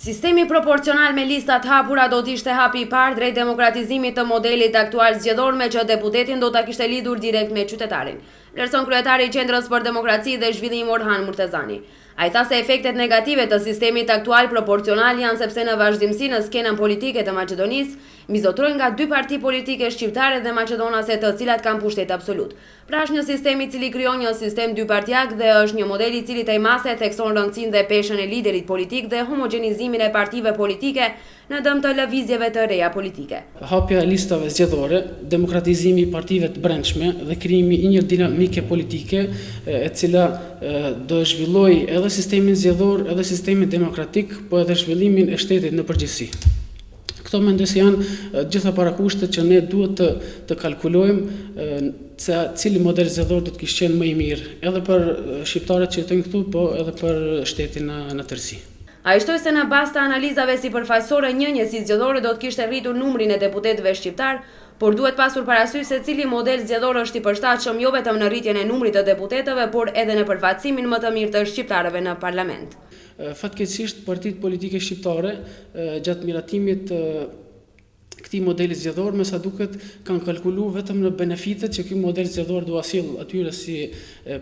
Sistemi proporcional me listat hapura do t'ishte hapi I parë drejt demokratizimit të modelit aktual zgjedhor me që deputetin do ta kishte lidhur direkt me qytetarin, vlerëson kryetari I Qendrës për Demokraci dhe Zhvillim Orhan Murtezani. Ai tha se efektet negative të sistemit aktual proporcional janë sepse në vazhdimsi në skenën politike të Maqedonisë mizotrojnë nga dy parti politike shqiptare dhe maqedonase të cilat kanë pushtet absolut. Pra është një sistem I cili krijon një sistem dypartiak dhe është një model I cili tejmase thekson rëndësinë dhe peshën e liderit politik dhe homogenizimin e partive politike në dëm të lëvizjeve të reja politike. Hapja e listave zgjedhore, demokratizimi I partive të brendshme dhe krijimi I një dinamike politike e cila do zhvilloj edhe sistemin zgjedhor, edhe sistemin demokratik, po edhe zhvillimin e shtetit në përgjithësi. Këto mendoj se janë gjitha parakushtet që ne duhet të kalkulojmë se cili model zgjedhor do të kishte qenë më I mirë, edhe për shqiptarët që jetojnë këtu, po edhe për shtetin në tërësi. Ai shtoi se në bazë të analizave sipërfaqësore njëjësi zgjedhore do të kishte rritur numrin e deputetëve shqiptar, por duhet pasur parasysh se cili model zgjedhor është I përshtatshëm jo vetëm në rritjen e numrit të deputetëve, por edhe në përfaqësimin më të mirë të shqiptarëve në parlament. Fatkeqësisht partitë politike shqiptare gjatë miratimit këtij modeli zgjedhor me sa duket kanë kalkuluar vetëm në benefitet që ky model zgjedhor do asjell atyre si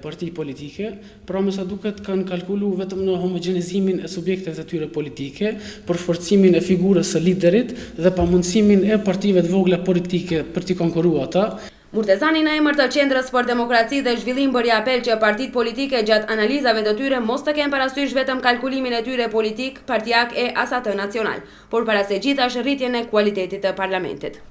parti politike, pra me sa duket kanë kalkuluar vetëm në homogenizimin e subjekteve të tyre politike, për forcimin e figurës së liderit dhe pamundësimin e partive të vogla politike për t'i konkurruar ata. Murtezani në emër të Qendrës për Demokraci dhe Zhvillim bëri apel që partitë politike gjatë analizave të tyre mos të kenë parasysh vetëm kalkulimin e tyre politik, partiak e as atë nacional, por para se gjithashtu rritjen e kualitetit të parlamentit.